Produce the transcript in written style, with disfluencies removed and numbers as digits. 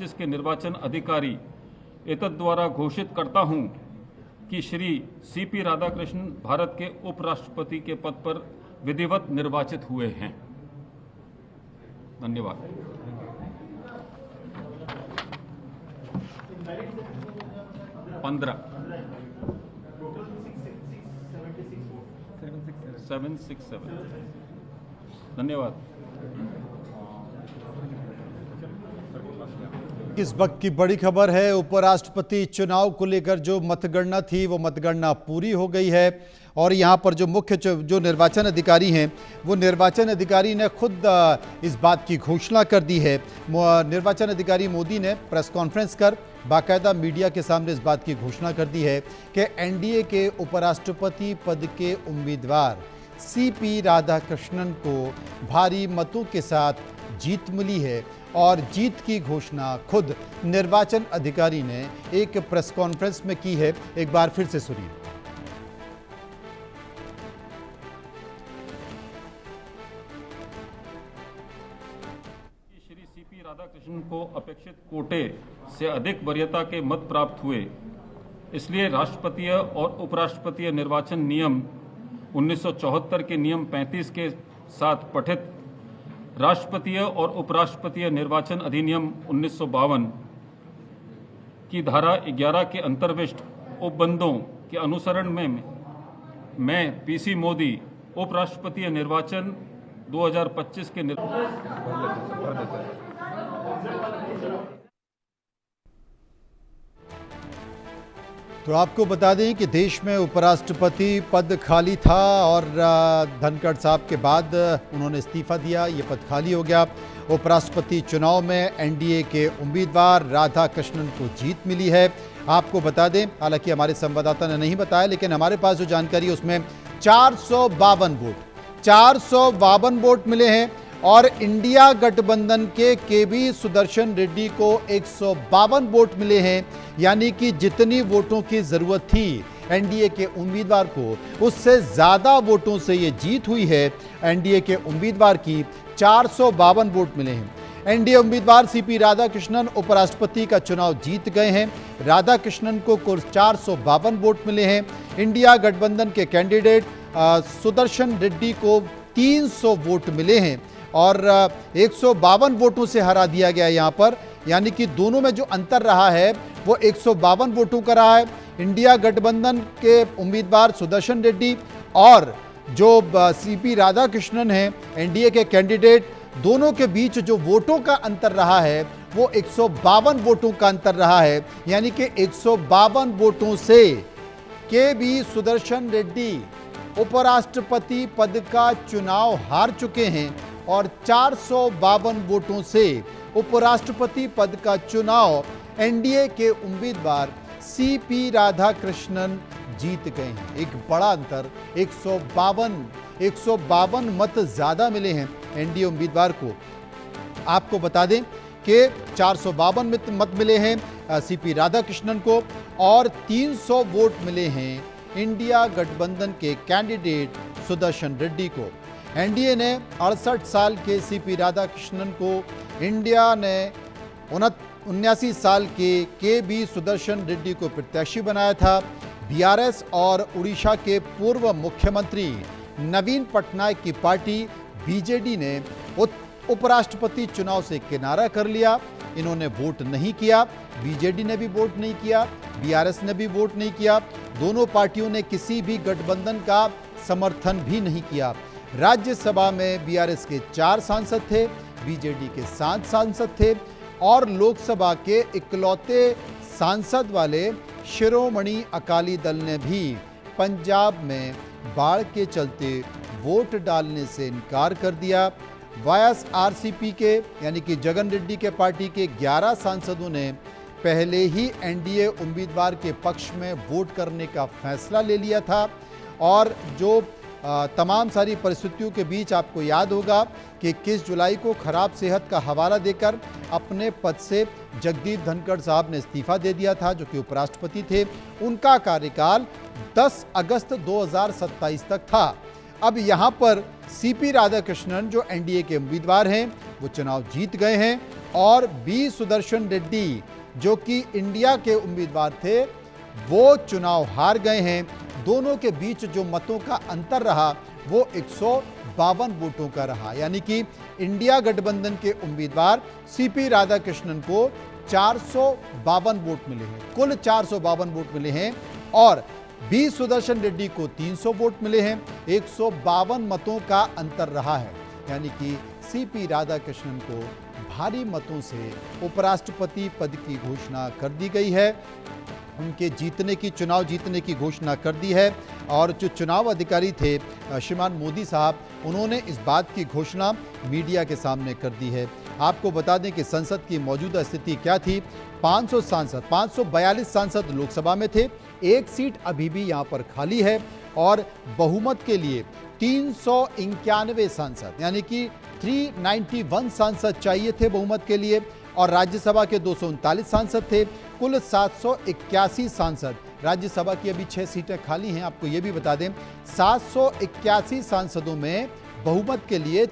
के निर्वाचन अधिकारी एतद्द्वारा घोषित करता हूं कि श्री सीपी राधाकृष्णन भारत के उपराष्ट्रपति के पद पर विधिवत निर्वाचित हुए हैं। धन्यवाद। पंद्रह 767। धन्यवाद। इस वक्त की बड़ी खबर है, उपराष्ट्रपति चुनाव को लेकर जो मतगणना थी वो मतगणना पूरी हो गई है और यहाँ पर जो मुख्य जो निर्वाचन अधिकारी हैं वो निर्वाचन अधिकारी ने खुद इस बात की घोषणा कर दी है। निर्वाचन अधिकारी मोदी ने प्रेस कॉन्फ्रेंस कर बाकायदा मीडिया के सामने इस बात की घोषणा कर दी है कि एनडीए के उपराष्ट्रपति पद के उम्मीदवार सीपी राधाकृष्णन को भारी मतों के साथ जीत मिली है और जीत की घोषणा खुद निर्वाचन अधिकारी ने एक प्रेस कॉन्फ्रेंस में की है। एक बार फिर से सुनिए। श्री सीपी राधाकृष्णन को अपेक्षित कोटे से अधिक वरीयता के मत प्राप्त हुए, इसलिए राष्ट्रपतीय और उपराष्ट्रपतीय निर्वाचन नियम 1974 के नियम 35 के साथ पठित राष्ट्रपतीय और उपराष्ट्रपतीय निर्वाचन अधिनियम 1952 की धारा 11 के अंतर्विष्ट उपबंधों के अनुसरण में मैं पीसी मोदी उपराष्ट्रपतीय निर्वाचन 2025 के तो आपको बता दें कि देश में उपराष्ट्रपति पद खाली था और धनखड़ साहब के बाद उन्होंने इस्तीफा दिया, ये पद खाली हो गया। उपराष्ट्रपति चुनाव में एनडीए के उम्मीदवार राधाकृष्णन को जीत मिली है। आपको बता दें, हालांकि हमारे संवाददाता ने नहीं बताया, लेकिन हमारे पास जो जानकारी है उसमें 452 वोट मिले हैं और इंडिया गठबंधन के बी सुदर्शन रेड्डी को 152 वोट मिले हैं। यानी कि जितनी वोटों की जरूरत थी एनडीए के उम्मीदवार को, उससे ज्यादा वोटों से ये जीत हुई है। एनडीए के उम्मीदवार की 452 वोट मिले हैं। एनडीए उम्मीदवार सीपी राधाकृष्णन उपराष्ट्रपति का चुनाव जीत गए हैं। राधाकृष्णन को कुल 452 वोट मिले हैं। इंडिया गठबंधन के कैंडिडेट सुदर्शन रेड्डी को 300 वोट मिले हैं और 152 वोटों से हरा दिया गया यहाँ पर। यानी कि दोनों में जो अंतर रहा है वो 152 वोटों का रहा है। इंडिया गठबंधन के उम्मीदवार सुदर्शन रेड्डी और जो सीपी राधाकृष्णन हैं एनडीए के कैंडिडेट, दोनों के बीच जो वोटों का अंतर रहा है वो 152 वोटों का अंतर रहा है। यानी कि 152 वोटों से के बी सुदर्शन रेड्डी उपराष्ट्रपति पद का चुनाव हार चुके हैं और 452 वोटों से उपराष्ट्रपति पद का चुनाव एनडीए के उम्मीदवार सीपी राधाकृष्णन जीत गए हैं। एक बड़ा अंतर, 152 मत ज्यादा मिले हैं एनडीए उम्मीदवार को। आपको बता दें कि 452 मत मिले हैं सीपी राधाकृष्णन को और 300 वोट मिले हैं इंडिया गठबंधन के कैंडिडेट सुदर्शन रेड्डी को। एनडीए ने 68 साल के सीपी राधाकृष्णन को, इंडिया ने 79 साल के बी सुदर्शन रेड्डी को प्रत्याशी बनाया था। बीआरएस और उड़ीसा के पूर्व मुख्यमंत्री नवीन पटनायक की पार्टी बीजेडी ने उपराष्ट्रपति चुनाव से किनारा कर लिया। इन्होंने वोट नहीं किया, बीजेडी ने भी वोट नहीं किया, बीआरएस ने भी वोट नहीं किया। दोनों पार्टियों ने किसी भी गठबंधन का समर्थन भी नहीं किया। राज्यसभा में बीआरएस के 4 सांसद थे, बीजेडी के 7 सांसद थे और लोकसभा के इकलौते सांसद वाले शिरोमणि अकाली दल ने भी पंजाब में बाढ़ के चलते वोट डालने से इनकार कर दिया। वाईएसआरसीपी के यानी कि जगन रेड्डी के पार्टी के 11 सांसदों ने पहले ही एनडीए उम्मीदवार के पक्ष में वोट करने का फैसला ले लिया था और जो तमाम सारी परिस्थितियों के बीच आपको याद होगा कि 21 जुलाई को खराब सेहत का हवाला देकर अपने पद से जगदीप धनखड़ साहब ने इस्तीफा दे दिया था, जो कि उपराष्ट्रपति थे। उनका कार्यकाल 10 अगस्त 2027 तक था। अब यहाँ पर सीपी राधाकृष्णन जो एनडीए के उम्मीदवार हैं वो चुनाव जीत गए हैं और बी सुदर्शन रेड्डी जो कि इंडिया के उम्मीदवार थे, वो चुनाव हार गए हैं। दोनों के बीच जो मतों का अंतर रहा वो 152 वोटों का रहा, यानी कि इंडिया गठबंधन के उम्मीदवार सीपी राधाकृष्णन को 452 वोट मिले हैं, कुल 452 वोट मिले हैं, और बी सुदर्शन रेड्डी को 300 वोट मिले हैं। 152 मतों का अंतर रहा है, यानी कि सीपी राधाकृष्णन को भारी मतों से उपराष्ट्रपति पद की घोषणा कर दी गई है। उनके जीतने की, चुनाव जीतने की घोषणा कर दी है। और जो चुनाव अधिकारी थे श्रीमान मोदी साहब, उन्होंने इस बात की घोषणा मीडिया के सामने कर दी है। आपको बता दें कि संसद की मौजूदा स्थिति क्या थी। 542 सांसद लोकसभा में थे, एक सीट अभी भी यहां पर खाली है, और बहुमत के लिए 391 सांसद, यानी कि 391 सांसद चाहिए थे बहुमत के लिए, और राज्यसभा के 239 सांसद थे, कुल 781 सांसद। राज्यसभा की अभी 6 सीटें खाली हैं। आपको यह भी बता दें 781 सांसदों में बहुमत के लिए